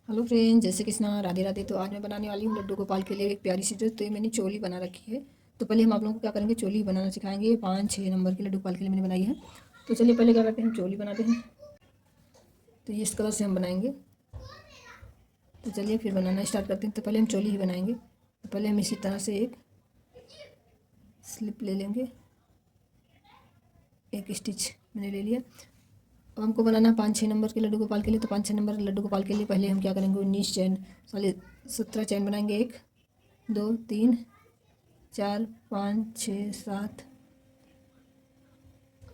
Hello friends, जय श्री कृष्णा, राधे राधे। तो आज मैं बनाने वाली हूँ लड्डू गोपाल के लिए एक प्यारी सी ड्रेस। तो ये मैंने चोली बना रखी है। तो पहले हम आप लोगों को क्या करेंगे, चोली बनाना सिखाएंगे। ये 5-6 नंबर के लड्डू गोपाल के लिए मैंने बनाई है। तो चलिए पहले क्या करते हैं, हम चोली बनाते हैं। तो ये इस कलर से हम बनाएंगे। तो चलिए फिर बनाना स्टार्ट करते हैं। तो पहले हम चोली ही बनाएंगे। तो पहले हम इसी तरह से एक स्लिप ले लेंगे, एक स्टिच मैंने ले लिया। अब हमको बनाना 5-6 नंबर के लड्डू गोपाल के लिए। तो 5-6 नंबर लड्डू गोपाल के लिए पहले हम क्या करेंगे, 19 चैन, सॉरी 17 चैन बनाएंगे। 1 2 3 4 5 6 7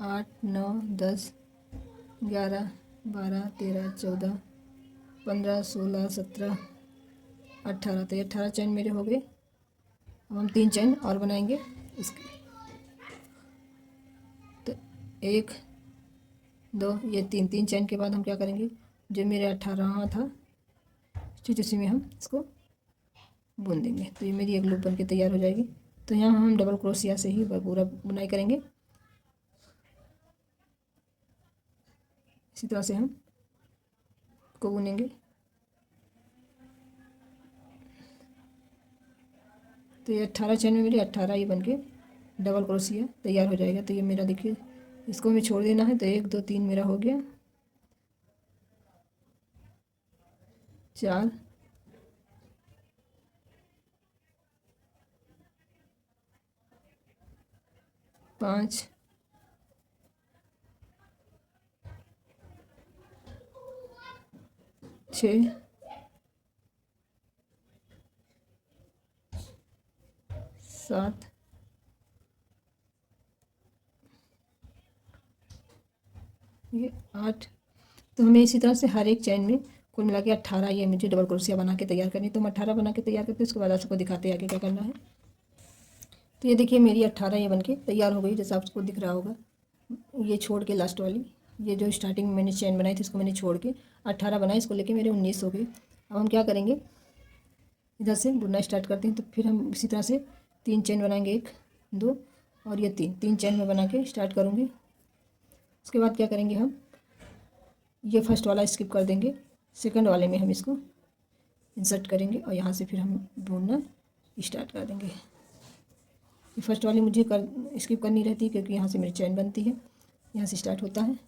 8 9 10 11 12 13 14 15 16 17 18। तो ये 18 चैन मेरे हो गए। अब हम 3 चैन और बनाएंगे इसके। तो 1 2 ये 3 चैन के बाद हम क्या करेंगे, जो मेरे 18वां था स्टिच, उसी में हम इसको बुन देंगे। तो ये मेरी एक लूप बन के तैयार हो जाएगी। तो यहाँ हम डबल क्रोशिया से ही पूरा बुनाई करेंगे। इसी तरह से हम को बुनेंगे। तो ये 18 चैन में मेरी 18 ही बन के डबल क्रोशिया तैयार हो जाएगा। तो ये मेरा देखिए, इसको हमें छोड़ देना है। तो 1 2 3 मेरा हो गया। 4 5 6 7 ये 8। तो हमें इसी तरह से हर एक चैन में कुल मिला के 18 ये मुझे डबल क्रोशिया बना के तैयार करनी है। तो हम 18 बना के तैयार करते हैं, उसके बाद आपको दिखाते हैं आगे क्या करना है। तो ये देखिए मेरी 18 ये बन के तैयार हो गई, जैसा आपको दिख रहा होगा। ये छोड़ के लास्ट वाली, ये जो स्टार्टिंग में मैंने चैन बनाई थी इसको मैंने छोड़ के 18 बनाए, इसको लेके मेरे 19 हो गए। अब हम क्या करेंगे, इधर से बुनना स्टार्ट करते हैं। तो फिर हम इसी तरह से 3 चैन बनाएंगे, 1 2 और ये 3 चैन में बना के स्टार्ट करूँगी। उसके बाद क्या करेंगे, हम ये फर्स्ट वाला स्किप कर देंगे, सेकंड वाले में हम इसको इंसर्ट करेंगे और यहाँ से फिर हम बुनना स्टार्ट कर देंगे। ये फर्स्ट वाली मुझे स्किप करनी रहती है, क्योंकि यहाँ से मेरी चैन बनती है, यहाँ से स्टार्ट होता है।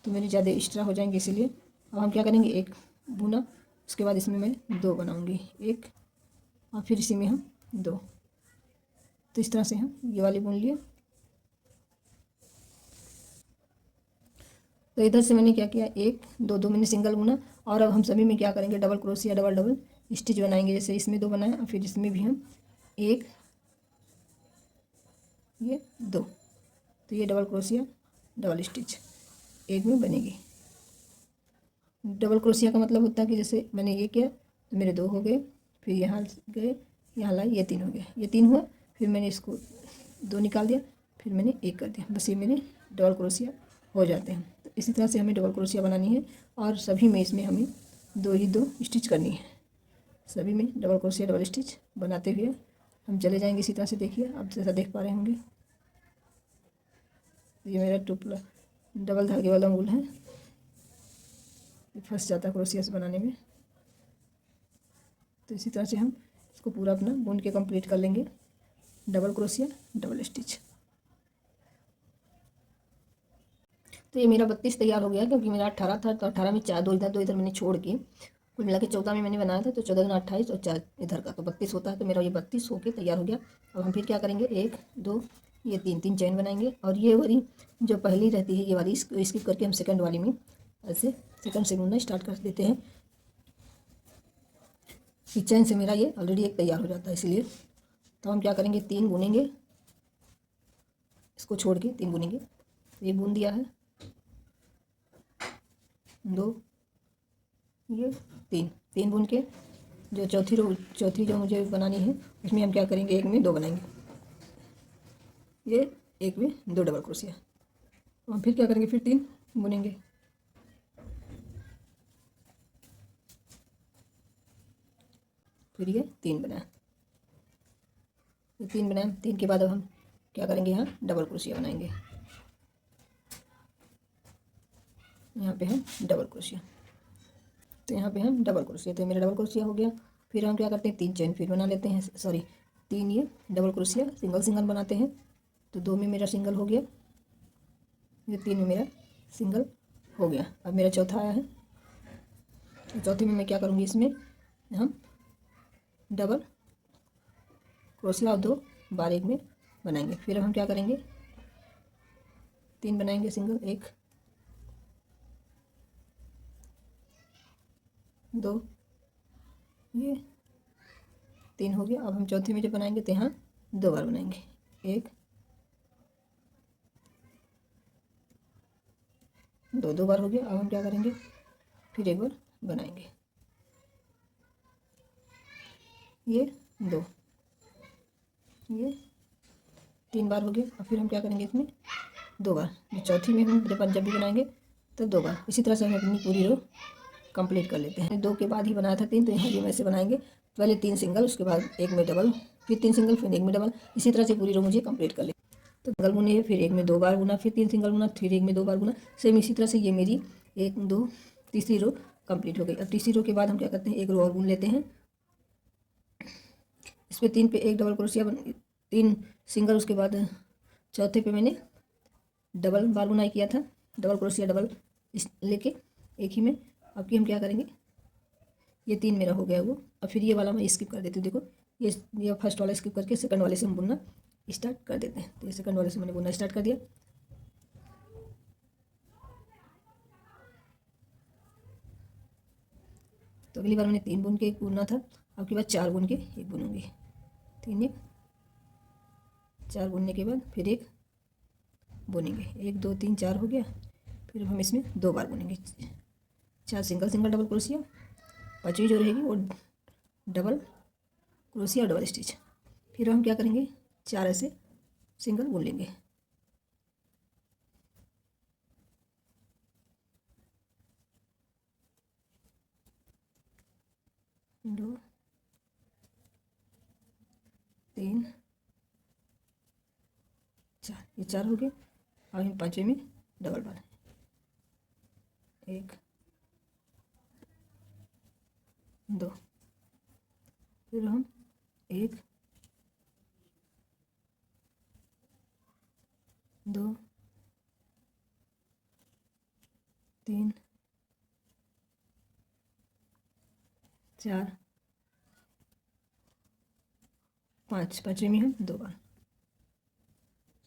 तो मेरी ज़्यादा एक्स्ट्रा हो जाएंगे, इसीलिए अब हम क्या करेंगे, 1 बुना, उसके बाद इसमें मैं 2 बनाऊँगी, 1 और फिर इसी में हम 2। तो इस तरह से हम ये वाली बुन लिए। तो इधर से मैंने क्या किया, 1 2 2 मैंने सिंगल बुना। और अब हम सभी में क्या करेंगे, double crochet double double stitch बनाएंगे। जैसे इसमें 2 बनाए और फिर इसमें भी हम 1 ये 2। तो ये डबल क्रोशिया डबल स्टिच एक में बनेगी। डबल क्रोशिया का मतलब होता है कि जैसे मैंने ये किया तो मेरे 2 हो गए, फिर यहाँ गए, यहाँ लाई, ये 3 हो गया, ये 3 हुआ, फिर मैंने इसको 2 निकाल दिया, फिर मैंने 1 कर दिया, बस ये मेरे डबल क्रोशिया हो जाते हैं। तो इसी तरह से हमें डबल क्रोशिया बनानी है और सभी में इसमें हमें 2 ही 2 स्टिच करनी है। सभी में डबल क्रोशिया डबल स्टिच बनाते हुए हम चले जाएंगे। इसी तरह से देखिए, आप जैसा देख पा रहे होंगे, ये मेरा टुकड़ा डबल धागे वाला वूल है, फंस जाता है क्रोशिया से बनाने में। तो इसी तरह से हम इसको पूरा अपना बुन के कंप्लीट कर लेंगे, डबल क्रोशिया डबल स्टिच। तो ये मेरा 32 तैयार हो गया, क्योंकि मेरा 18 था। तो 18 में 4 2 इधर मैंने छोड़ के कुल मिला के 14 में मैंने बनाया था। तो 14 दूना 28 और 4 इधर का, तो 32 होता है। तो मेरा ये 32 होके तैयार हो गया। अब हम फिर क्या करेंगे, 1 2 ये 3 चैन बनाएंगे। और ये वाली जो पहली रहती है, ये वाली स्किप करके हम सेकंड वाली में ऐसे सेकंड से बुनना स्टार्ट कर देते हैं। इस चैन से मेरा ये ऑलरेडी एक तैयार हो जाता है, इसलिए तो हम क्या करेंगे, 3 बुनेंगे, इसको छोड़ के 3 बुनेंगे। ये बुन दिया है, 2 ये 3 बुन के जो चौथी जो मुझे बनानी है, उसमें हम क्या करेंगे, 1 में 2 बनाएंगे, ये 1 में 2 डबल क्रोशिया। हम फिर क्या करेंगे, फिर 3 बुनेंगे, फिर ये 3 बनाए, ये 3 बनाए। 3 के बाद अब हम क्या करेंगे, यहाँ डबल क्रोशिया बनाएंगे, यहाँ पे हम डबल क्रोशिया। तो यहाँ पे हम डबल क्रोशिया, तो मेरा डबल क्रोशिया हो गया। फिर हम क्या करते हैं, 3 चेन फिर बना लेते हैं, सॉरी 3 ये डबल क्रोशिया सिंगल सिंगल बनाते हैं। तो 2 में मेरा सिंगल हो गया, ये 3 में मेरा सिंगल हो गया। अब मेरा चौथा आया है, तो चौथे में मैं क्या करूँगी, इसमें हम डबल क्रोशिया और 2 बार एक में बनाएंगे। फिर हम क्या करेंगे, 3 बनाएंगे सिंगल, 1 2, ये 3 हो गया। अब हम चौथे में जब बनाएंगे तो यहाँ 2 बार बनाएंगे, 1 2, 2 बार हो गया। अब हम क्या करेंगे, फिर 1 बार बनाएंगे, ये 2, ये 3 बार हो गया। और फिर हम क्या करेंगे, इसमें 2 बार, चौथी में हम जब भी बनाएंगे तो 2 बार। इसी तरह से हम अपनी पूरी रो कंप्लीट कर लेते हैं। 2 के बाद ही बनाया था 3, तो यहाँ भी हम ऐसे बनाएंगे, पहले 3 सिंगल, उसके बाद 1 में डबल, फिर 3 सिंगल, फिर 1 में डबल। इसी तरह से पूरी रो मुझे कंप्लीट कर ले। तो सिंगल बुने, फिर 1 में 2 बार बुना, फिर 3 सिंगल बुना, फिर 1 में 2 बार बुना। सेम इसी तरह से ये मेरी 1 2 तीसरी रो कंप्लीट हो गई। अब तीसरी रो के बाद हम क्या करते हैं, 1 रो और बुन लेते हैं। इस पर 3 पे 1 डबल क्रोशिया 3 सिंगल, उसके बाद चौथे पे मैंने डबल बार बुनाई किया था, डबल क्रोशिया डबल इस लेके एक ही में। अब की हम क्या करेंगे, ये 3 मेरा हो गया वो। अब फिर ये वाला मैं स्किप कर देती हूँ, देखो ये फर्स्ट वाला स्किप करके सेकंड वाले से हम बुनना स्टार्ट कर देते हैं। तो ये सेकंड वाले से मैंने बुनना स्टार्ट कर दिया। तो अगली बार मैंने 3 बुन के एक बुनना था, अब की बार 4 बुन के एक बुनूंगी। 3 1 4 बुनने के बाद फिर 1 बुनेंगे, 1 2 3 4 हो गया। फिर हम इसमें 2 बार बुनेंगे, 4 सिंगल सिंगल डबल क्रोशिया, 5वीं जो रहेगी वो डबल क्रोशिया और डबल स्टिच। फिर हम क्या करेंगे, 4 ऐसे सिंगल बुन लेंगे, 2 3 4, ये 4 हो गए। अब हम 5वें में डबल बार, 1 2, फिर हम 1 2 3 4 5, 5वें में हम 2 बार।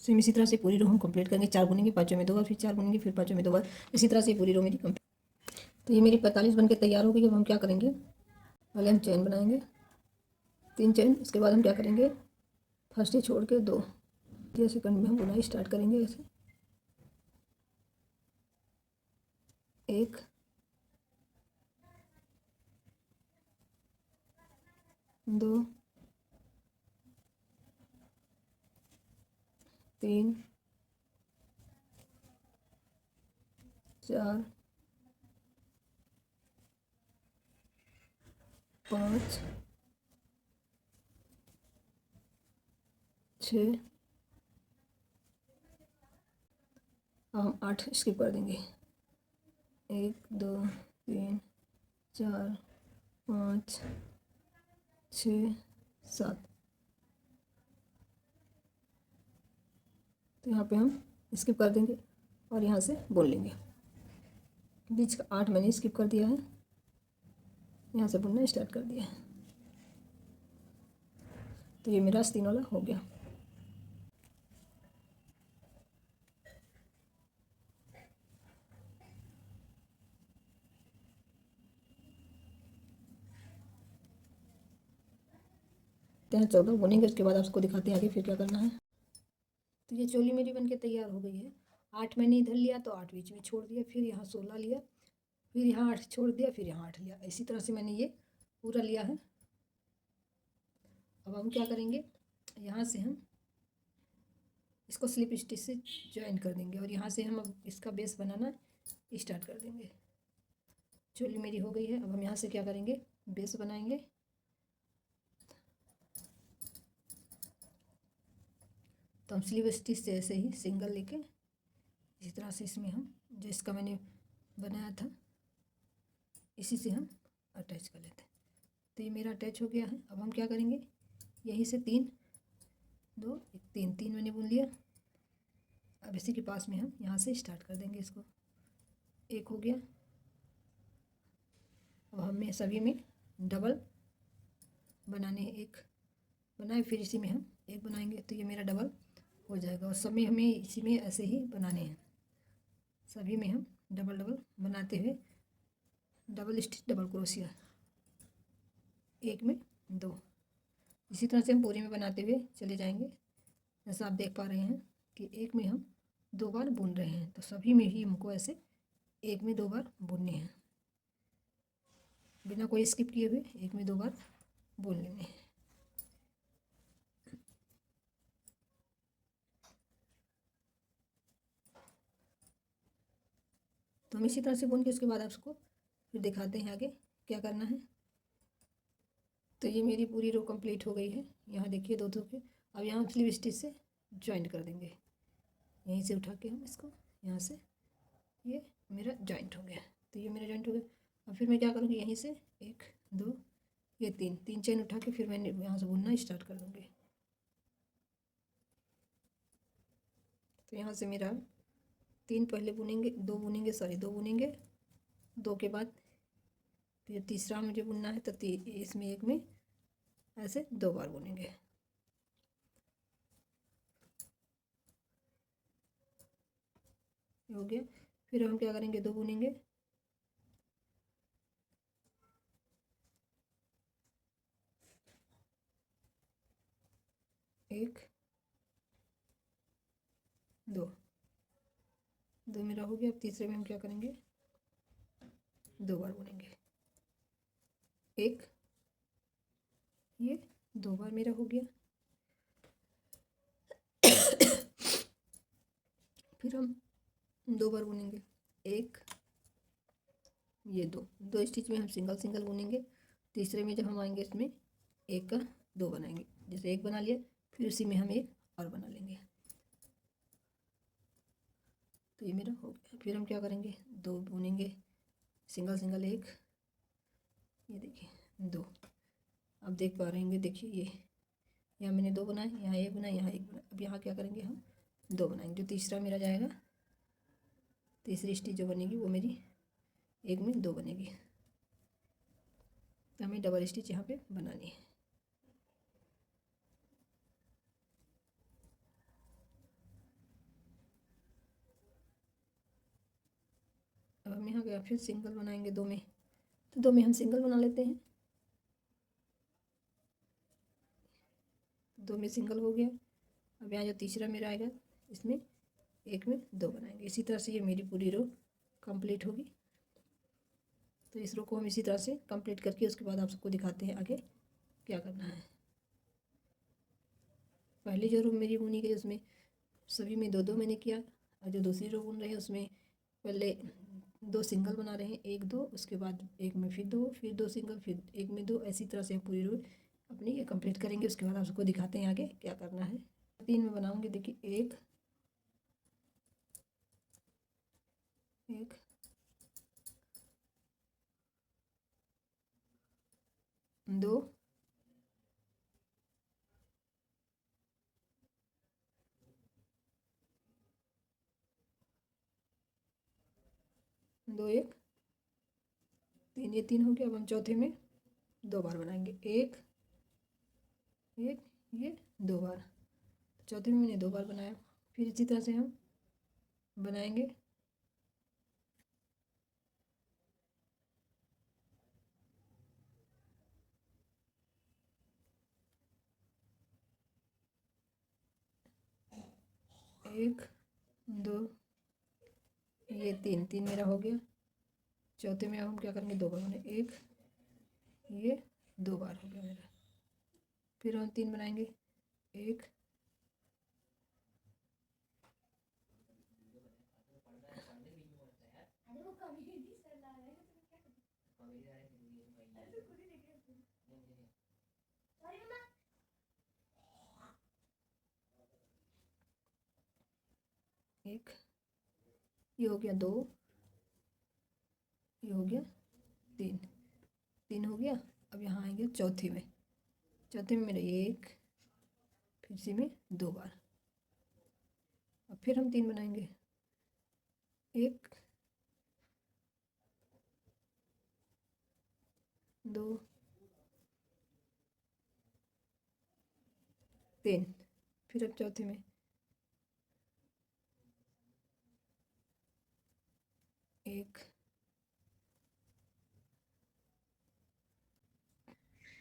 सेम इसी तरह से पूरी रो हम कंप्लीट करेंगे, 4 बुनेंगे, 5वें में 2 बार, फिर 4 बुनेंगे, फिर 5वें में 2 बार। इसी तरह से पूरी रो मेरी कंप्लीट। तो ये मेरी 45 बन के तैयार हो गई। अब हम क्या करेंगे, पहले हम चेन बनाएंगे, 3 चेन। उसके बाद हम क्या करेंगे, फर्स्ट ही छोड़ के 2 या सेकंड में हम बुनाई स्टार्ट करेंगे, ऐसे 1 2 3 4 5 6, हम 8 स्किप कर देंगे, 1 2 3 4 5 6 7। तो यहाँ पे हम स्किप कर देंगे और यहाँ से बुन लेंगे। बीच का 8 मैंने स्किप कर दिया है, यहाँ से बुनना स्टार्ट कर दिया है। तो ये मेरा आस्तीन वाला हो गया। तो 14 बुनेंगे, उसके बाद आपको दिखाते हैं आगे फिर क्या करना है। तो ये चोली मेरी बनके तैयार हो गई है। 8 मैंने इधर लिया तो 8 बीच में छोड़ दिया, फिर यहाँ 16 लिया, फिर यहाँ 8 छोड़ दिया, फिर यहाँ 8 लिया। इसी तरह से मैंने ये पूरा लिया है। अब हम क्या करेंगे, यहाँ से हम इसको स्लिप स्टिच से ज्वाइन कर देंगे और यहाँ से हम अब इसका बेस बनाना स्टार्ट कर देंगे। चोली मेरी हो गई है। अब हम यहाँ से क्या करेंगे, बेस बनाएंगे। तो हम स्लीव स्टिच से ऐसे ही सिंगल लेके इसी तरह से इसमें हम जो इसका मैंने बनाया था इसी से हम अटैच कर लेते हैं। तो ये मेरा अटैच हो गया है। अब हम क्या करेंगे, यहीं से 3 2 1 3 3 मैंने बुन लिया। अब इसी के पास में हम यहाँ से स्टार्ट कर देंगे इसको। एक हो गया। अब हमें सभी में डबल बनाने, एक बनाए फिर इसी में हम एक बनाएंगे, तो ये मेरा डबल हो जाएगा। और सब में हमें इसी में ऐसे ही बनाने हैं। सभी में हम डबल डबल बनाते हुए डबल स्टिच डबल क्रोशिया, एक में 2, इसी तरह से हम पूरे में बनाते हुए चले जाएंगे। जैसा आप देख पा रहे हैं कि एक में हम 2 बार बुन रहे हैं, तो सभी में ही हमको ऐसे एक में 2 बार बुनने हैं, बिना कोई स्किप किए हुए एक में 2 बार बुन लेने हैं। तो हम इसी तरह से बुन के उसके बाद आपको फिर दिखाते हैं आगे क्या करना है। तो ये मेरी पूरी रो कंप्लीट हो गई है। यहाँ देखिए 2 के। अब यहाँ स्लीव स्टिच से जॉइंट कर देंगे, यहीं से उठा के हम इसको यहाँ से, ये मेरा जॉइंट हो गया। तो ये मेरा जॉइंट हो गया। अब फिर मैं क्या करूँगी, यहीं से 1 2 ये 3 चेन उठा के फिर मैंने यहाँ से बुनना स्टार्ट कर दूँगी। तो यहाँ से मेरा 3 पहले बुनेंगे, 2 बुनेंगे, 2 बुनेंगे, 2 के बाद फिर तीसरा मुझे बुनना है, तो इसमें एक में ऐसे 2 बार बुनेंगे। हो गया। फिर हम क्या करेंगे, 2 बुनेंगे, एक 2 2 मेरा हो गया। अब तीसरे में हम क्या करेंगे, 2 बार बुनेंगे, एक, ये 2 बार मेरा हो गया। फिर हम 2 बार बुनेंगे, एक, ये 2 स्टिच में हम सिंगल सिंगल बुनेंगे। तीसरे में जब हम आएंगे इसमें एक का 2 बनाएंगे, जैसे एक बना लिया फिर उसी में हम एक और बना लेंगे। तो ये मेरा हो गया। फिर हम क्या करेंगे, 2 बुनेंगे, सिंगल सिंगल एक, ये देखिए 2। अब देख पा रहे हैं, देखिए ये यहाँ मैंने 2 बनाए, यहाँ एक बनाए, यहाँ एक बनाए। अब यहाँ क्या करेंगे, हम 2 बनाएंगे। जो तीसरा मेरा जाएगा, तीसरी स्टिच जो बनेगी वो मेरी एक में 2 बनेगी। तो हमें डबल स्टिच यहाँ पे बनानी है। अब हम यहाँ गया फिर सिंगल बनाएंगे 2 में, तो 2 में हम सिंगल बना लेते हैं। 2 में सिंगल हो गया। अब यहाँ जो तीसरा मेरा आएगा इसमें एक में 2 बनाएंगे। इसी तरह से ये मेरी पूरी रो कंप्लीट होगी। तो इस रो को हम इसी तरह से कंप्लीट करके उसके बाद आप सबको दिखाते हैं आगे क्या करना है। पहली जो रो मेरी बुनी गई उसमें सभी में 2 2 मैंने किया, और जो दूसरी रो बुन रहे हैं उसमें पहले 2 सिंगल बना रहे हैं, 1 2, उसके बाद एक में फिर 2, फिर 2 सिंगल, फिर एक में 2, ऐसी तरह से हम पूरी रो अपनी ये कंप्लीट करेंगे। उसके बाद आप सबको दिखाते हैं आगे क्या करना है। 3 में बनाऊंगी, देखिए 1 1 2 2 1 3, ये 3 हो गया। अब हम चौथे में 2 बार बनाएंगे, एक एक, ये 2 बार। चौथे में मैंने 2 बार बनाया। फिर इसी तरह से हम बनाएंगे, एक 2, ये 3 3 मेरा हो गया। चौथे में हम क्या करेंगे, 2 बार बने, एक, ये 2 बार हो गया मेरा। फिर हम 3 बनाएंगे, एक एक, ये हो गया 2, ये हो गया तीन, तीन हो गया। अब यहाँ आएंगे चौथे में, चौथे में मेरा एक, फिर इसी में 2 बार। अब फिर हम 3 बनाएंगे, एक, 2, 3। फिर अब चौथे में एक,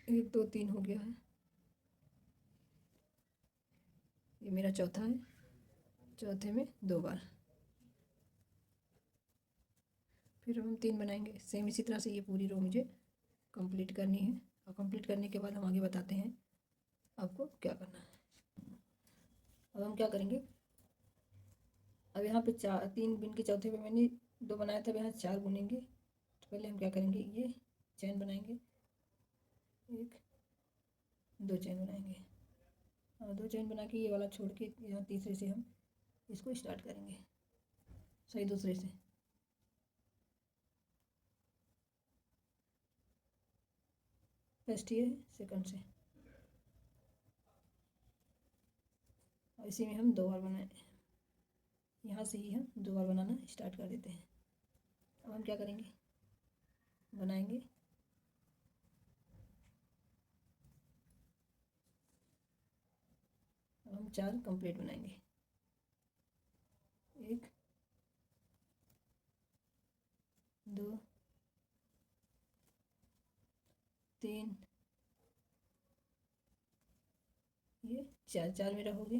एक, 2, 3 हो गया है। ये मेरा चौथा है, चौथे में 2 बार। फिर हम 3 बनाएंगे। सेम इसी तरह से ये पूरी रो मुझे कंप्लीट करनी है, और कंप्लीट करने के बाद हम आगे बताते हैं आपको क्या करना है। अब हम क्या करेंगे, अब यहाँ पे 3 बुन के चौथे पे मैंने 2 बनाया था, अब यहाँ 4 बुनेंगे। तो पहले हम क्या करेंगे, ये चैन बनाएंगे, एक, 2 चैन बनाएंगे, और 2 चैन बना के ये वाला छोड़ के यहाँ तीसरे से हम इसको स्टार्ट करेंगे, सही दूसरे से। फर्स्ट ये सेकंड से, और इसी में हम 2 बार बनाए, यहाँ से ही हम 2 बार बनाना स्टार्ट कर देते हैं। अब हम क्या करेंगे, बनाएंगे, अब हम 4 कंप्लीट बनाएंगे, एक, 2, 3, ये 4, 4 मेरा हो गया।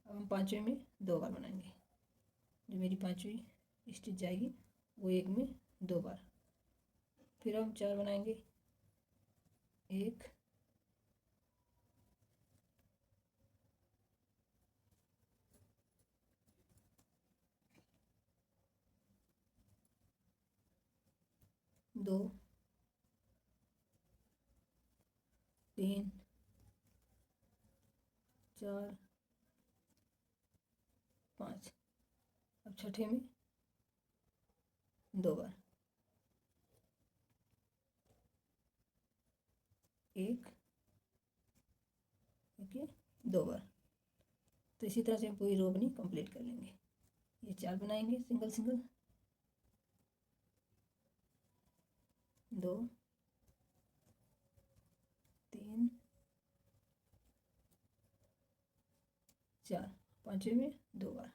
अब हम पाँचवें में 2 बार बनाएंगे, जो मेरी पाँचवीं स्टिच जाएगी वो एक में 2 बार। फिर हम 4 बनाएंगे, एक, 2, 3, 4, 5। अब छठे में 2 बार, एक, एक, 2 बार। तो इसी तरह से हम पूरी रो अपनी कंप्लीट कर लेंगे। ये 4 बनाएंगे सिंगल सिंगल, 2, 3, 4, पाँचवें में 2 बार,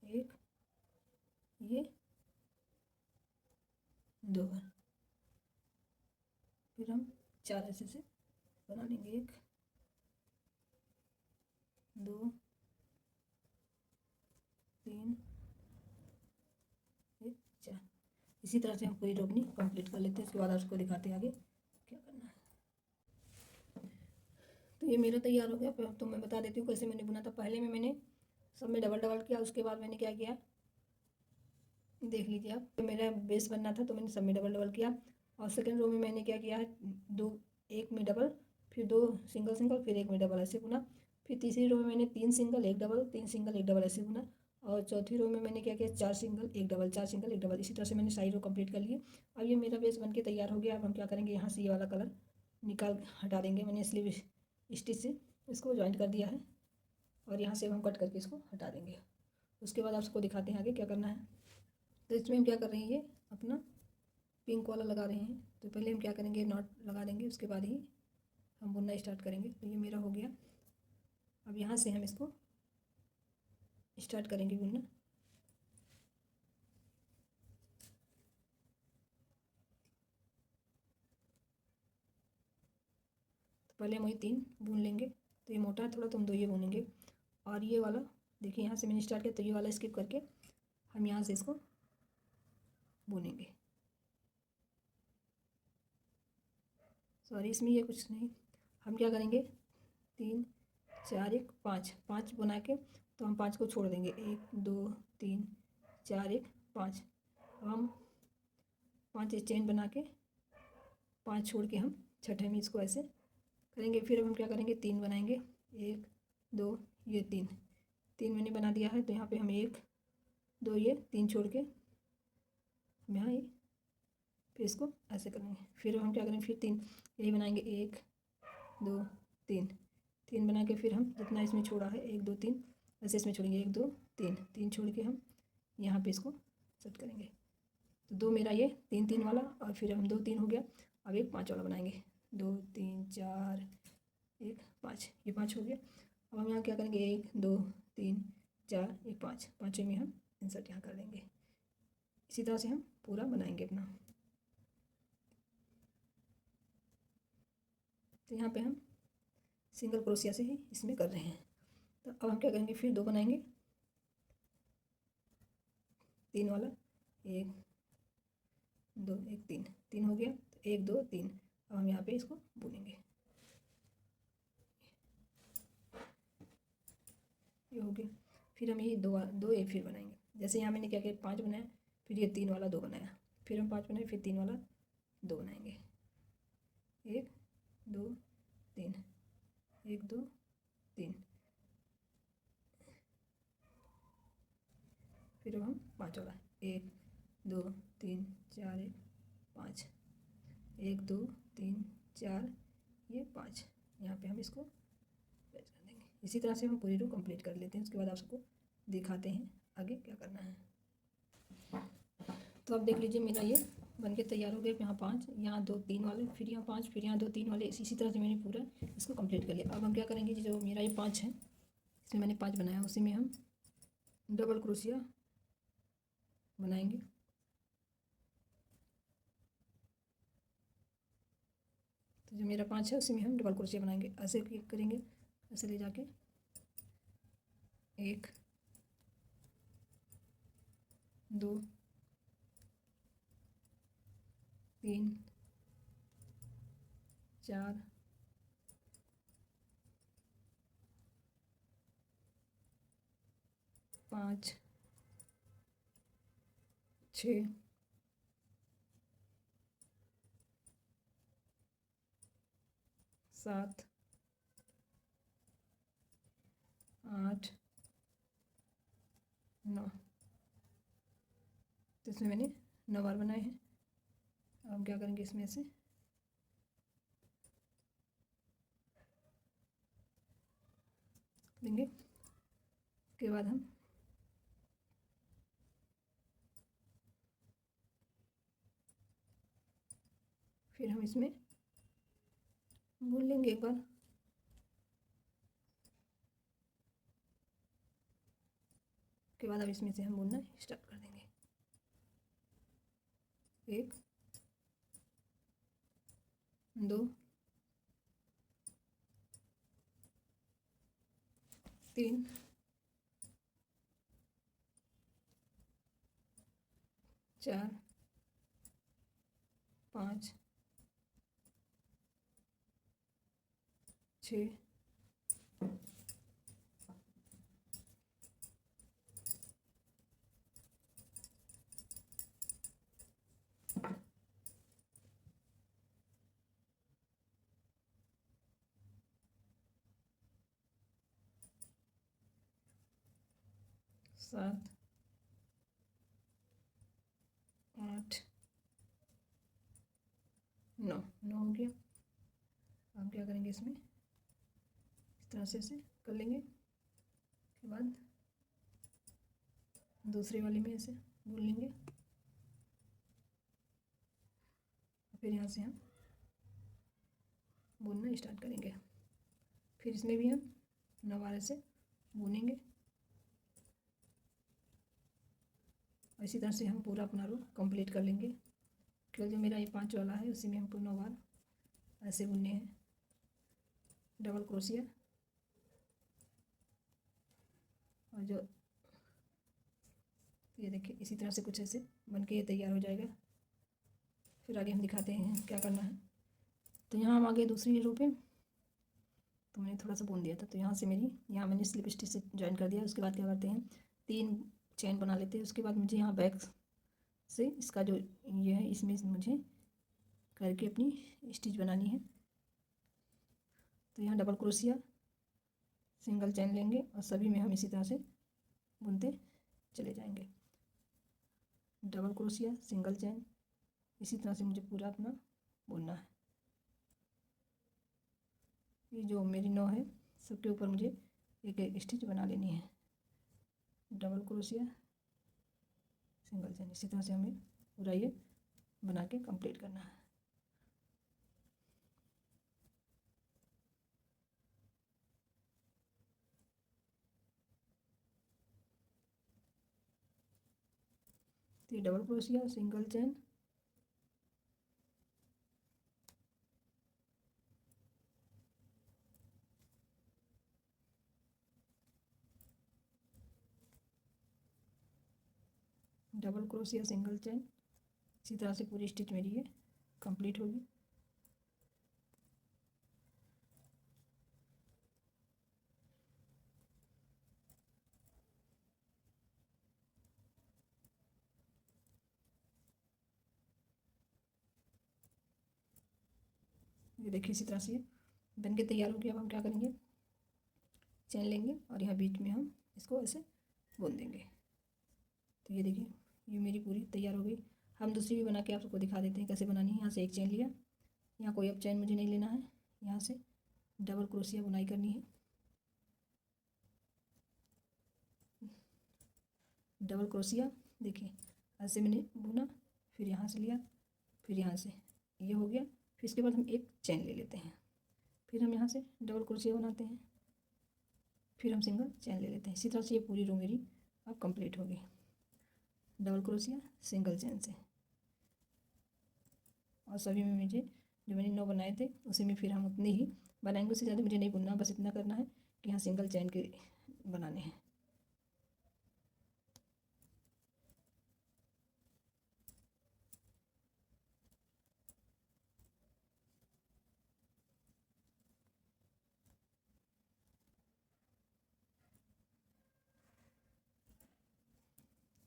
एक, ये 2 बार। फिर हम 4 ऐसे से बना लेंगे, एक, 2, 3, एक, 4। इसी तरह से हम पूरी रो अपनी कंप्लीट कर लेते हैं। इसके बाद आपको दिखाते हैं आगे क्या करना है। तो ये मेरा तैयार हो गया। तो मैं बता देती हूँ कैसे मैंने बुना था। पहले में मैंने सब में डबल डबल किया, उसके बाद मैंने क्या किया देख लीजिए आप। तो मेरा बेस बनना था तो मैंने सब में डबल डबल किया, और सेकंड रो में मैंने क्या किया है, 2, एक में डबल, फिर 2 सिंगल सिंगल, फिर एक में डबल ऐसे बुना। फिर तीसरी रो में मैंने 3 सिंगल 1 डबल, 3 सिंगल 1 डबल ऐसे बुना। और चौथी रो में मैंने क्या किया, 4 सिंगल 1 डबल, 4 सिंगल 1 डबल। इसी तरह से मैंने सारी रो कंप्लीट कर ली। अब ये मेरा बेस बन के तैयार हो गया। अब हम क्या करेंगे, यहाँ से ये वाला कलर निकाल हटा देंगे। मैंने स्लीव स्टिच से इसको ज्वाइंट कर दिया है, और यहाँ से हम कट करके इसको हटा देंगे। उसके बाद आपको दिखाते हैं आगे क्या करना है। तो इसमें हम क्या कर रहे हैं, ये अपना पिंक वाला लगा रहे हैं। तो पहले हम क्या करेंगे, नॉट लगा देंगे, उसके बाद ही हम बुनना स्टार्ट करेंगे। तो ये मेरा हो गया। अब यहाँ से हम इसको स्टार्ट करेंगे बुनना। तो पहले हम वही 3 बुन लेंगे। तो ये मोटा है थोड़ा, तो हम 2 ये बुनेंगे। और ये वाला देखिए, यहाँ से मैंने स्टार्ट किया, तो ये वाला स्किप करके हम यहाँ से इसको बुनेंगे। सॉरी, इसमें ये कुछ नहीं, हम क्या करेंगे, 3, 4, 1, 5, 5 बना के तो हम 5 को छोड़ देंगे, 1, 2, 3, 4, 1, 5। अब हम 5 चेन बना के 5 छोड़ के हम छठे में इसको ऐसे करेंगे। फिर अब हम क्या करेंगे, 3 बनाएंगे, 1, 2, ये 3, 3 मैंने बना दिया है। तो यहाँ पे हम 1, 2, ये 3 छोड़ के हम यहाँ ये फिर इसको ऐसे करेंगे। फिर हम क्या करेंगे, फिर 3 यही बनाएंगे, 1 2 3, 3 बना के फिर हम जितना इसमें छोड़ा है 1 2 3 ऐसे इसमें छोड़ेंगे, 1 2 3, 3 छोड़ के हम यहाँ पे इसको सेट करेंगे। तो 2 मेरा ये 3 3 वाला, और फिर हम 2 3 हो गया। अब एक 5 वाला बनाएंगे, 2 3 4 1 5, ये 5 हो गया। अब हम यहाँ क्या करेंगे, 1 2 3 4 1 5, पाँचवें में हम इंसर्ट यहाँ कर देंगे। इसी तरह से हम पूरा बनाएंगे अपना। तो यहाँ पे हम सिंगल क्रोशिया से ही इसमें कर रहे हैं। तो अब हम क्या करेंगे, फिर 2 बनाएंगे, 3 वाला, 1 2 1 3, 3 हो गया। तो 1 2 3, अब हम यहाँ पे इसको बुनेंगे, ये हो गया। फिर हम ये 2 एक फिर बनाएंगे। जैसे यहाँ मैंने क्या किया, 5 बनाया, फिर ये 3 वाला 2 बनाया, फिर हम 5 बनाए, फिर 3 वाला 2 बनाएंगे, 1 2 3 1 2 3, फिर हम 5 वाला, 1 2 3 4 1 5, 1 2 3 4 ये 5, यहाँ पे हम इसको पेस्ट कर देंगे। इसी तरह से हम पूरी रो कंप्लीट कर लेते हैं। उसके बाद आप सबको दिखाते हैं आगे क्या करना है। तो आप देख लीजिए, मेरा ये बनके तैयार हो गया। यहाँ 5, यहाँ 2 3 वाले, फिर यहाँ 5, फिर यहाँ 2 3 वाले, इसी तरह से मैंने पूरा इसको कंप्लीट कर लिया। अब हम क्या करेंगे, जो मेरा ये 5 है, इसमें मैंने 5 बनाया, उसी में हम डबल क्रोशिया बनाएंगे। तो जो मेरा 5 है उसी में हम डबल क्रोशिया बनाएंगे। ऐसे करेंगे, ऐसे ले जाके 1 2 3 4 5 6 7 8 9, तो इसमें मैंने 9 बार बनाए हैं। अब हम क्या करेंगे, इसमें से देंगे। उसके बाद हम फिर हम इसमें बुन लेंगे एक बार। के बाद अब इसमें से हम बुनना स्टार्ट कर देंगे, 1 2 3 4 5 6 7 8 9, 9 हो गया। हम क्या करेंगे, इसमें इस तरह से ऐसे कर लेंगे। के बाद दूसरे वाले में ऐसे बुन लेंगे, फिर यहाँ से हम बुनना स्टार्ट करेंगे। फिर इसमें भी हम 9 बार ऐसे बुनेंगे। इसी तरह से हम पूरा अपना रो कंप्लीट कर लेंगे। केवल जो मेरा ये 5 वाला है उसी में हमको 9 बार ऐसे बुनने हैं डबल क्रोशिया। और जो ये देखिए, इसी तरह से कुछ ऐसे बन के ये तैयार हो जाएगा। फिर आगे हम दिखाते हैं क्या करना है। तो यहाँ हम आगे दूसरी रो पे, तो मैंने थोड़ा सा बुन दिया था, तो यहाँ से मेरी यहाँ मैंने स्लिप स्टिच से ज्वाइन कर दिया। उसके बाद क्या करते हैं, 3 चेन बना लेते हैं। उसके बाद मुझे यहाँ बैक से इसका जो ये है, इसमें मुझे करके अपनी स्टिच बनानी है। तो यहाँ डबल क्रोशिया सिंगल चेन लेंगे और सभी में हम इसी तरह से बुनते चले जाएंगे। डबल क्रोशिया सिंगल चेन इसी तरह से मुझे पूरा अपना बुनना है। ये जो मेरी 9 है सबके ऊपर मुझे एक एक स्टिच बना लेनी है, डबल क्रोशिया सिंगल चेन। इसी तरह से हमें पूरा ये बना के कंप्लीट करना है। तो ये double crochet single chain, double crochet single chain. इसी तरह से पूरी स्टिच मेरी ये कंप्लीट होगी। ये देखिए इसी तरह से बन के तैयार हो गया। अब हम क्या करेंगे, चेन लेंगे और यहाँ बीच में हम इसको ऐसे बुन देंगे। तो ये देखिए ये मेरी पूरी तैयार हो गई। हम दूसरी भी बना के आप सबको दिखा देते हैं कैसे बनानी है। यहाँ से एक चेन लिया, यहाँ कोई अब चेन मुझे नहीं लेना है, यहाँ से डबल क्रोशिया बुनाई करनी है। डबल क्रोशिया देखिए ऐसे मैंने बुना, फिर यहाँ से लिया, फिर यहाँ से ये हो गया। फिर इसके बाद हम एक चेन ले लेते हैं, फिर हम यहाँ से डबल क्रोशिया बनाते हैं, फिर हम सिंगल चेन ले लेते हैं। इसी तरह से ये पूरी रो मेरी अब कंप्लीट होगी डबल क्रोशिया सिंगल चेन से। और सभी में मुझे जो मैंने 9 बनाए थे उसी में फिर हम उतने ही बनाएंगे, उससे ज़्यादा मुझे नहीं बुनना, बस इतना करना है कि यहाँ सिंगल चेन के बनाने हैं।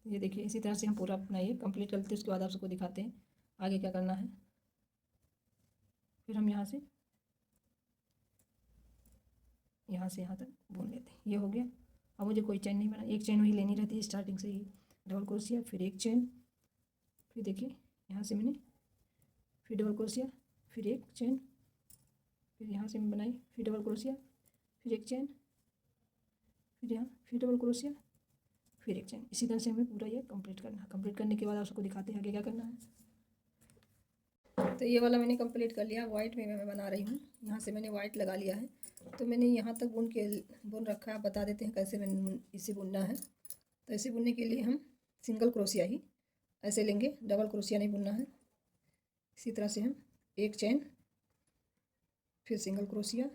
ये देखिए इसी तरह से हम पूरा अपना ये कंप्लीट करते हैं। उसके बाद आप सबको दिखाते हैं आगे क्या करना है। फिर हम यहाँ से यहाँ तक बुन लेते हैं। ये हो गया। अब मुझे कोई चेन नहीं बना, एक चेन वही लेनी रहती है स्टार्टिंग से ही, डबल क्रोशिया फिर एक चेन, फिर देखिए यहाँ से मैंने फिर डबल क्रोशिया फिर एक चेन, फिर यहाँ से मैं बनाई फिर डबल क्रोशिया फिर एक चेन, फिर यहाँ फिर डबल क्रोशिया फिर एक चेन। इसी तरह से हमें पूरा ये कंप्लीट करना है। कंप्लीट करने के बाद आप सबको दिखाते हैं आगे क्या करना है। तो ये वाला मैंने कंप्लीट कर लिया। वाइट में मैं बना रही हूँ, यहाँ से मैंने वाइट लगा लिया है। तो मैंने यहाँ तक बुन रखा है। बता देते हैं कैसे मैंने इसे बुनना है। तो इसे बुनने के लिए हम सिंगल क्रोशिया ही ऐसे लेंगे, डबल क्रोशिया नहीं बुनना है। इसी तरह से हम एक चेन, फिर सिंगल क्रोशिया,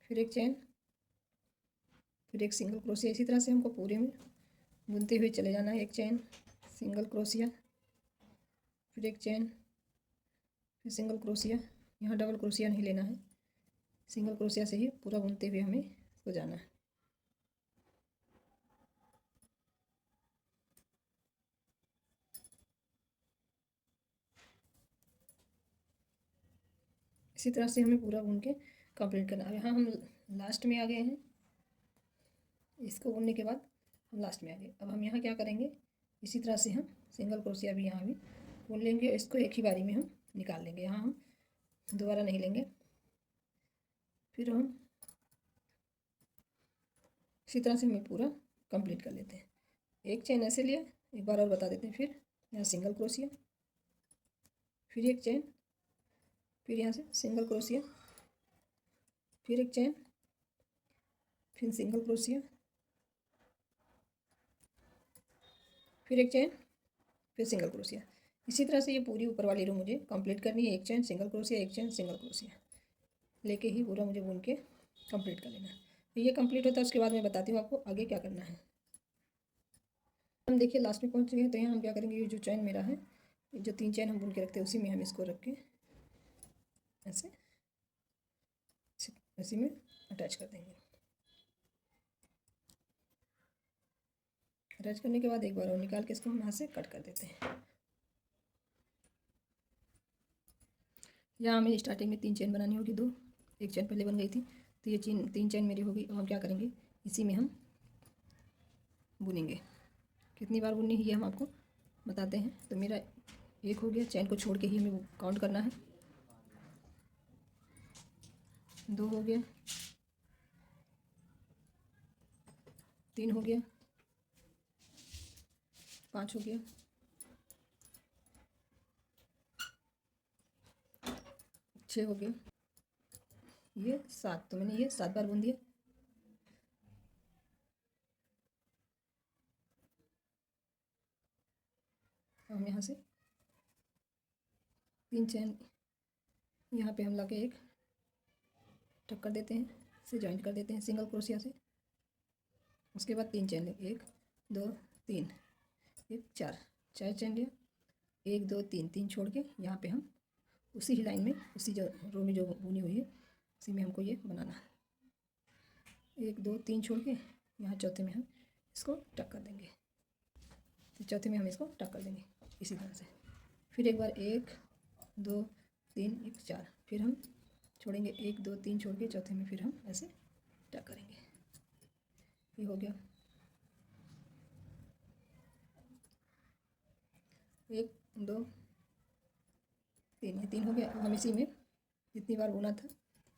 फिर एक चेन, फिर एक सिंगल क्रोशिया। इसी तरह से हमको पूरे में बुनते हुए चले जाना है। एक चेन, सिंगल क्रोशिया, फिर एक चेन, फिर सिंगल क्रोशिया। यहाँ डबल क्रोशिया नहीं लेना है, सिंगल क्रोशिया से ही पूरा बुनते हुए हमें इसको जाना है। इसी तरह से हमें पूरा बुन के कंप्लीट करना है। यहाँ हम लास्ट में आ गए हैं। इसको बुनने के बाद हम लास्ट में आ गए। अब हम यहाँ क्या करेंगे, इसी तरह से हम सिंगल क्रोशिया भी यहाँ भी बुन लेंगे। इसको एक ही बारी में हम निकाल लेंगे, यहाँ हम दोबारा नहीं लेंगे। फिर हम इसी तरह से हमें पूरा कंप्लीट कर लेते हैं। एक चेन ऐसे लिया, एक बार और बता देते हैं। फिर यहाँ सिंगल क्रोशिया, फिर एक चेन, फिर यहाँ से सिंगल क्रोशिया, फिर एक चेन, फिर सिंगल क्रोशिया, फिर एक चेन, फिर सिंगल क्रोशिया। इसी तरह से ये पूरी ऊपर वाली रो मुझे कंप्लीट करनी है। एक चेन सिंगल क्रोशिया, एक चेन सिंगल क्रोशिया लेके ही पूरा मुझे बुन के कंप्लीट कर लेना है। तो ये कंप्लीट होता है, उसके बाद मैं बताती हूँ आपको आगे क्या करना है। हम देखिए लास्ट में पहुँच गए हैं। तो यहाँ हम क्या करेंगे, ये जो चैन मेरा है, जो 3 चैन हम बुन के रखते हैं उसी में हम इसको रख के ऐसे इसी में अटैच कर देंगे। अटैच करने के बाद एक बार और निकाल के इसको हम यहाँ से कट कर देते हैं। यहाँ हमें स्टार्टिंग में 3 चैन बनानी होगी, 2, एक चैन पहले बन गई थी। तो ये 3 चैन मेरी होगी। अब हम क्या करेंगे, इसी में हम बुनेंगे। कितनी बार बुननी है ये हम आपको बताते हैं। तो मेरा एक हो गया, चैन को छोड़ के ही हमें काउंट करना है। 2 हो गया, 3 हो गया, 5 हो गया, 6 हो गया, ये 7। तो मैंने ये 7 बार बुन दिया। हम यहाँ से 3 चैन यहाँ पे हम ला के एक टक कर देते हैं, से जॉइंट कर देते हैं सिंगल क्रोशिया से। उसके बाद 3 चैन लेंगे, 1 2 3, 1 4, 4 चैन लिया, 1 2 3, 3 छोड़ के यहाँ पे हम उसी ही लाइन में, उसी जो रो में जो बुनी हुई है उसी में हमको ये बनाना है। 1 2 3 छोड़ के यहाँ चौथे में हम इसको टक कर देंगे। तो चौथे में हम इसको टक कर देंगे इसी तरह से। फिर एक बार 1 2 3 1 4, फिर हम छोड़ेंगे 1 2 3 छोड़ के चौथे में फिर हम ऐसे टक करेंगे। ये हो गया, 1 2 3, ये 3 हो गया। हम इसी में जितनी बार बुना था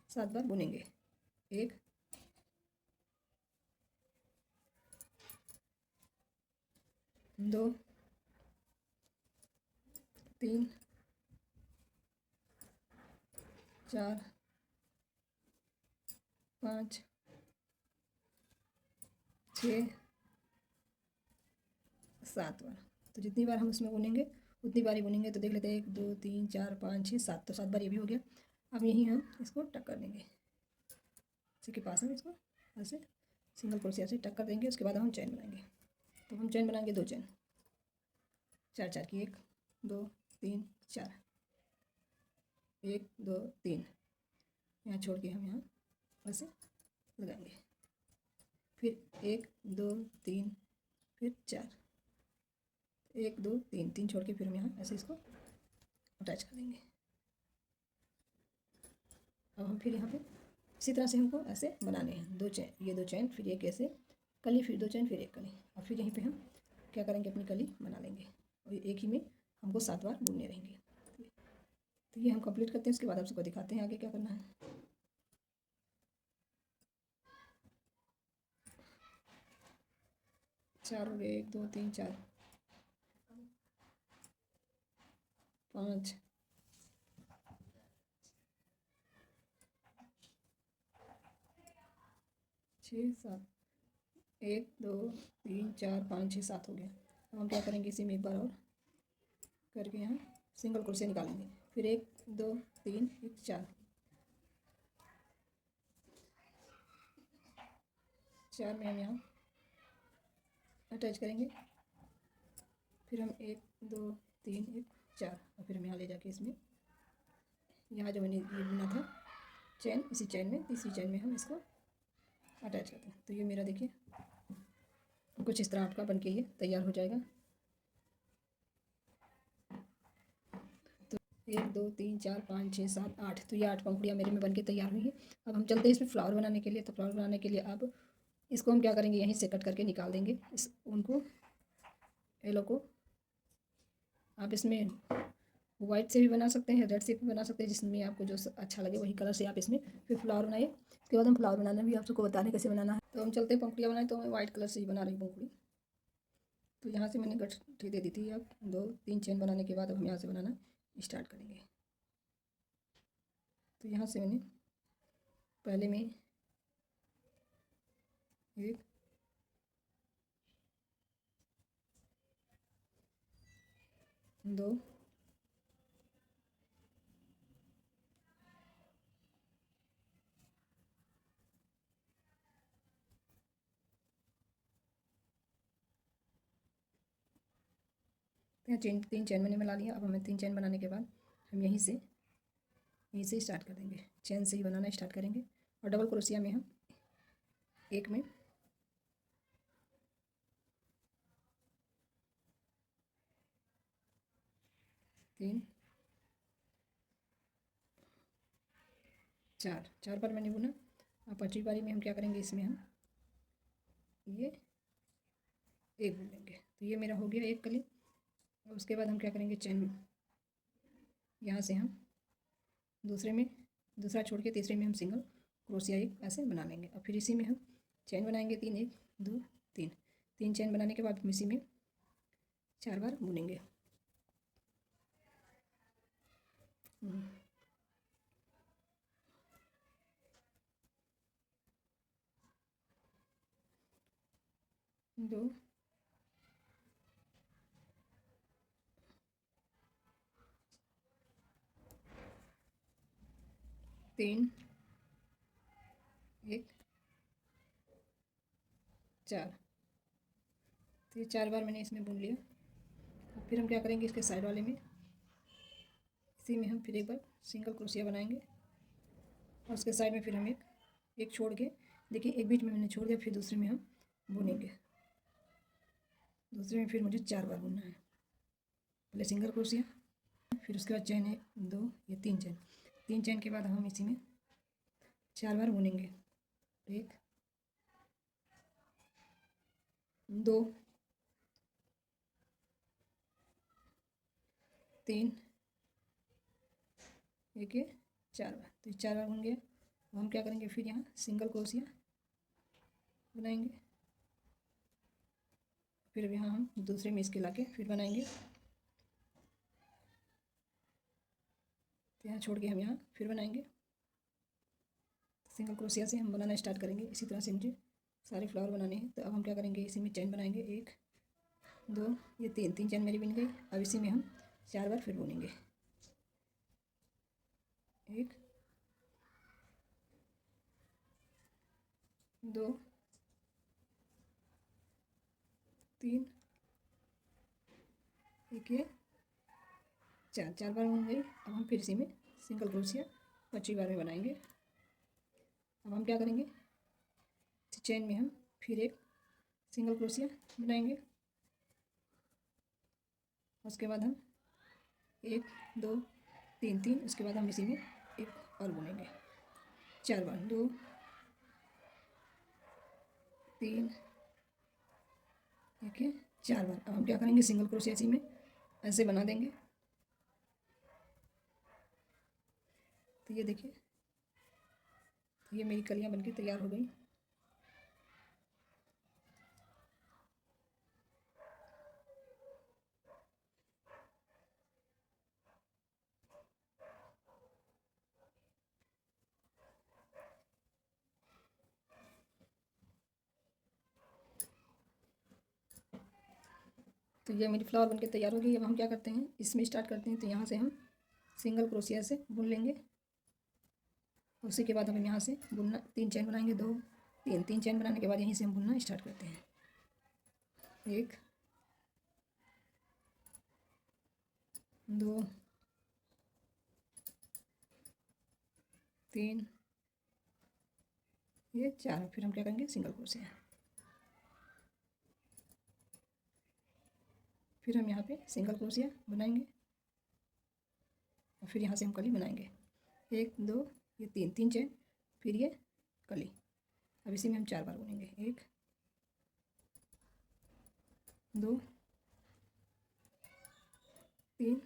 7 बार बुनेंगे। 1 2 3 4 5 6 7 बार। तो जितनी बार हम उसमें बुनेंगे उतनी बार ही बुनेंगे। तो देख लेते हैं, 1 2 3 4 5 6 7, तो 7 बार ये भी हो गया। अब यहीं हम इसको टक कर देंगे, इसी के पास हम इसको ऐसे सिंगल क्रोशिया से टक कर देंगे। उसके बाद हम चैन बनाएंगे। तो हम चैन बनाएंगे 2 चैन, 4 4 की, 1 2 3 4, 1 2 3, यहाँ छोड़ के हम यहाँ ऐसे लगाएंगे। फिर 1 2 3, फिर 4, 1 2 3, 3 छोड़ के फिर हम यहाँ ऐसे इसको अटैच कर देंगे। अब हम फिर यहाँ पे इसी तरह से हमको ऐसे बनाने हैं 2 चैन, ये 2 चैन, फिर एक ऐसे कली, फिर 2 चैन, फिर एक कली। और फिर यहीं पे हम क्या करेंगे, अपनी कली बना लेंगे। और एक ही में हमको 7 बार बुनने रहेंगे। तो ये हम कंप्लीट करते हैं। उसके बाद आप सबको दिखाते हैं आगे क्या करना है। 4 हो गए, 1 2 3 4 5 6 7, 1 2 3 4 5 6 7 हो गया। अब हम क्या करेंगे, इसी में एक बार और करके यहाँ सिंगल क्रोशिया निकालेंगे। फिर 1 2 3 1 4, 4 में हम यहाँ अटैच करेंगे। फिर हम 1 2 3 1 4, और फिर हम यहाँ ले जाके इसमें यहाँ जो मैंने ये बुना था चैन, इसी चैन में, तीसरी चैन में हम इसको अटैच करते हैं। तो ये मेरा देखिए कुछ इस तरह आपका बन के ये तैयार हो जाएगा। तो 1 2 3 4 5 6 7 8, तो ये 8 पंखुड़ियाँ मेरे में बन के तैयार हुई है। अब हम चलते हैं इसमें फ्लावर बनाने के लिए। तो फ्लावर बनाने के लिए अब इसको हम क्या करेंगे, यहीं से कट करके निकाल देंगे इस उनको, येलो को। आप इसमें वाइट से भी बना सकते हैं, रेड से भी बना सकते हैं, जिसमें आपको जो अच्छा लगे वही कलर से आप इसमें फिर फ्लावर बनाइए। उसके बाद हम फ्लावर बनाना भी आप सबको बता रहे कैसे बनाना है। तो हम चलते हैं पंखुड़ियाँ बनाए। तो मैं वाइट कलर से ही बना रही हूँ पंखुड़ी। तो यहाँ से मैंने गठरी दे दी थी। अब 2 3 चेन बनाने के बाद अब हम यहाँ से बनाना स्टार्ट करेंगे। तो यहाँ से मैंने पहले में 1 2 यहाँ 3 चैन मैंने मिला लिया। अब हमें 3 चैन बनाने के बाद हम यहीं से स्टार्ट कर देंगे। चैन से ही बनाना स्टार्ट करेंगे। और डबल क्रोशिया में हम एक में 3 4 बार मैंने बुना। अब 5वीं बारी में हम क्या करेंगे, इसमें हम ये एक बुन लेंगे। तो ये मेरा हो गया एक कली। और उसके बाद हम क्या करेंगे, चैन यहाँ से हम दूसरे में, दूसरा छोड़ के तीसरे में हम सिंगल क्रोशिया एक ऐसे बना लेंगे। और फिर इसी में हम चैन बनाएंगे 3, 1 2 3। 3 चैन बनाने के बाद हम इसी में 4 बार बुनेंगे। दो, तीन, एक, 4। तो ये 4 बार मैंने इसमें बुन लिया। अब फिर हम क्या करेंगे, इसके साइड वाले में इसी में हम फिर एक बार सिंगल क्रोशिया बनाएंगे। और उसके साइड में फिर हम एक छोड़ के, देखिए एक बीच में मैंने छोड़ दिया, फिर दूसरे में हम बुनेंगे। दूसरे में फिर मुझे 4 बार बुनना है। पहले सिंगल क्रोशिया, फिर उसके बाद चैन है 2, ये 3 चैन। 3 चैन के बाद हम इसी में 4 बार बुनेंगे। 1 2 3, एक ये 4 बार। तो 4 बार बुन गया। अब हम क्या करेंगे, फिर यहाँ सिंगल क्रोशिया बनाएंगे। फिर यहाँ हम दूसरे में इसके लाके फिर बनाएंगे। तो यहाँ छोड़ के हम यहाँ फिर बनाएंगे। सिंगल क्रोशिया से हम बनाना स्टार्ट करेंगे। इसी तरह से मुझे सारे फ्लावर बनाने हैं। तो अब हम क्या करेंगे, इसी में चैन बनाएंगे 1 2, ये 3 चैन मेरी बन गई। अब इसी में हम 4 बार फिर बुनेंगे। 1 2 3, एक ये 4 बार बुन गई। अब हम फिर इसी में सिंगल क्रोशिया 5वीं बार में बनाएंगे। अब हम क्या करेंगे, चैन में हम फिर एक सिंगल क्रोशिया बनाएंगे। उसके बाद हम 1 2 3 3, उसके बाद हम इसी में एक और बुनेंगे 4 बार। 2 3, ठीक है 4 बार। अब हम क्या करेंगे, सिंगल क्रोशिया इसी में ऐसे बना देंगे। तो ये देखिए, ये मेरी कलियां बनके तैयार हो गई। तो ये मेरी फ्लावर बनके तैयार हो गई। अब हम क्या करते हैं, इसमें स्टार्ट करते हैं। तो यहाँ से हम सिंगल क्रोशिया से बुन लेंगे। उसी के बाद हम यहाँ से बुनना 3 चैन बनाएंगे। 2 3 चैन बनाने के बाद यहीं से हम बुनना स्टार्ट करते हैं। 1 2 3, ये 4। फिर हम क्या करेंगे, सिंगल क्रोशिया। फिर हम यहाँ पे सिंगल क्रोशिया बनाएंगे। और फिर यहाँ से हम कली बनाएंगे। 1 2, ये 3 चैन, फिर ये कली। अब इसी में हम 4 बार बुनेंगे। 1 2 3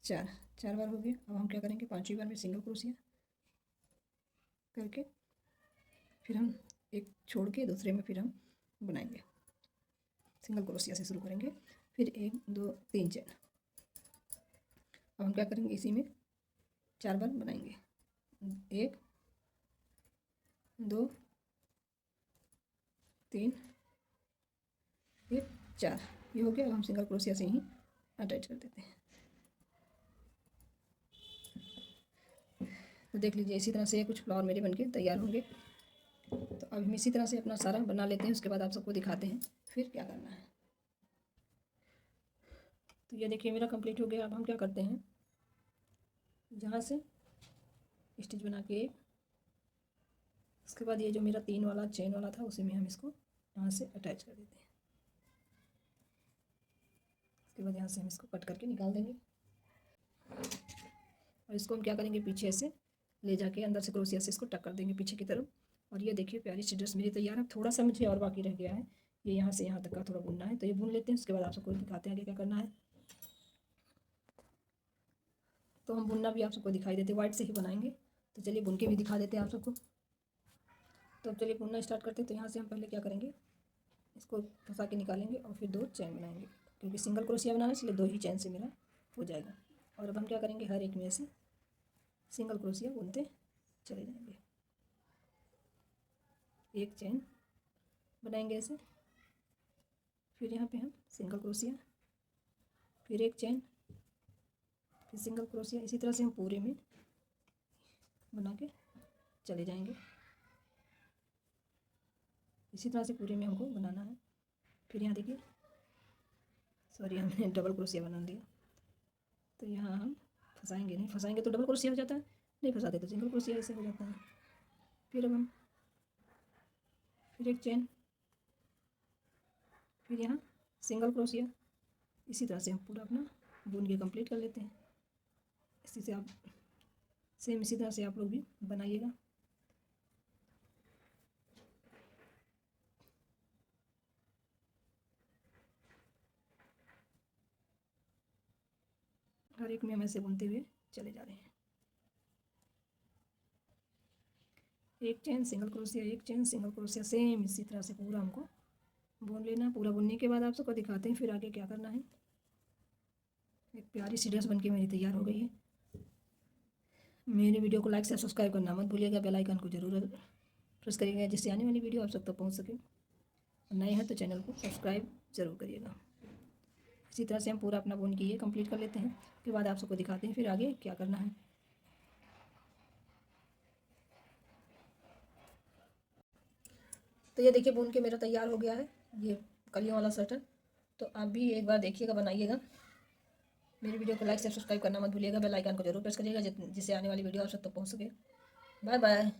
4 बार हो गया। अब हम क्या करेंगे, 5वीं बार में सिंगल क्रोशिया करके फिर हम एक छोड़ के दूसरे में फिर हम बनाएंगे। सिंगल क्रोशिया से शुरू करेंगे। फिर 1 2 3 चैन। अब हम क्या करेंगे, इसी में 4 बार बनाएंगे। 1 2 3, ये 4, ये हो गया। अब हम सिंगल क्रोशिया से ही अटैच कर देते हैं। तो देख लीजिए, इसी तरह से कुछ फ्लावर मेरे बनके तैयार होंगे। तो अब हम इसी तरह से अपना सारा बना लेते हैं। उसके बाद आप सबको दिखाते हैं फिर क्या करना है। तो ये देखिए मेरा कंप्लीट हो गया। अब हम क्या करते हैं, जहाँ से स्टिच बना के उसके बाद ये जो मेरा 3 वाला चेन वाला था उसी में हम इसको यहाँ से अटैच कर देते हैं। उसके बाद यहाँ से हम इसको कट करके निकाल देंगे। और इसको हम क्या करेंगे, पीछे से ले जाके अंदर से क्रोशिया से इसको टक कर देंगे पीछे की तरफ। और ये देखिए प्यारी सी ड्रेस मेरी तैयार है। थोड़ा सा मुझे और बाकी रह गया है, ये यहाँ से यहाँ तक का थोड़ा बुनना है, तो ये बुन लेते हैं। उसके बाद आप सबको दिखाते हैं आगे क्या करना है। तो हम बुनना भी आप सबको दिखाई देते, वाइट से ही बनाएंगे। तो चलिए बुन के भी दिखा देते हैं आप सबको। तो अब चलिए बुनना स्टार्ट करते हैं। तो यहाँ से हम पहले क्या करेंगे, इसको फंसा के निकालेंगे और फिर 2 चैन बनाएंगे, क्योंकि सिंगल क्रोशिया बनाना है, इसलिए 2 ही चैन से मेरा हो जाएगा। और अब हम क्या करेंगे, हर एक में से सिंगल क्रोशिया बुनते चले जाएंगे। एक चैन बनाएंगे ऐसे, फिर यहाँ पे हम सिंगल क्रोशिया, फिर एक चैन, फिर सिंगल क्रोशिया। इसी तरह से हम पूरे में बना के चले जाएंगे। इसी तरह से पूरे में हमको बनाना है। फिर यहाँ देखिए, सॉरी हमने डबल क्रोशिया बना दिया। तो यहाँ हम फंसाएंगे नहीं, फंसाएंगे तो डबल क्रोशिया हो जाता है, नहीं फंसाते तो सिंगल क्रोशिया ऐसे हो जाता है। फिर अब हम फिर एक चैन, फिर यहाँ सिंगल क्रोशिया। इसी तरह से हम पूरा अपना बुन के कंप्लीट कर लेते हैं। इसी से आप सेम इसी तरह से आप लोग भी बनाइएगा। हर एक में हम ऐसे बुनते हुए चले जा रहे हैं। एक चैन सिंगल क्रोशिया, एक चैन सिंगल क्रोशिया, सेम इसी तरह से पूरा हमको बुन लेना। पूरा बुनने के बाद आप सबको दिखाते हैं फिर आगे क्या करना है। एक प्यारी सी ड्रेस बनके मेरी तैयार हो गई है। मेरे वीडियो को लाइक से सब्सक्राइब करना मत भूलिएगा, बेल आइकन को जरूर प्रेस करिएगा, जिससे आने वाली वीडियो आप तक तो पहुंच सके। नए हैं तो चैनल को सब्सक्राइब जरूर करिएगा। इसी तरह से हम पूरा अपना बुन के ये कंप्लीट कर लेते हैं। उसके बाद आप सबको दिखाते हैं फिर आगे क्या करना है। तो ये देखिए बुन के मेरा तैयार हो गया है, ये कलियों वाला स्वेटर। तो आप भी एक बार देखिएगा, बनाइएगा। मेरी वीडियो को लाइक से सब्सक्राइब करना मत भूलिएगा, बेल आइकन को जरूर प्रेस करिएगा, जिससे आने वाली वीडियो आप तक तो पहुंच सके। Bye bye.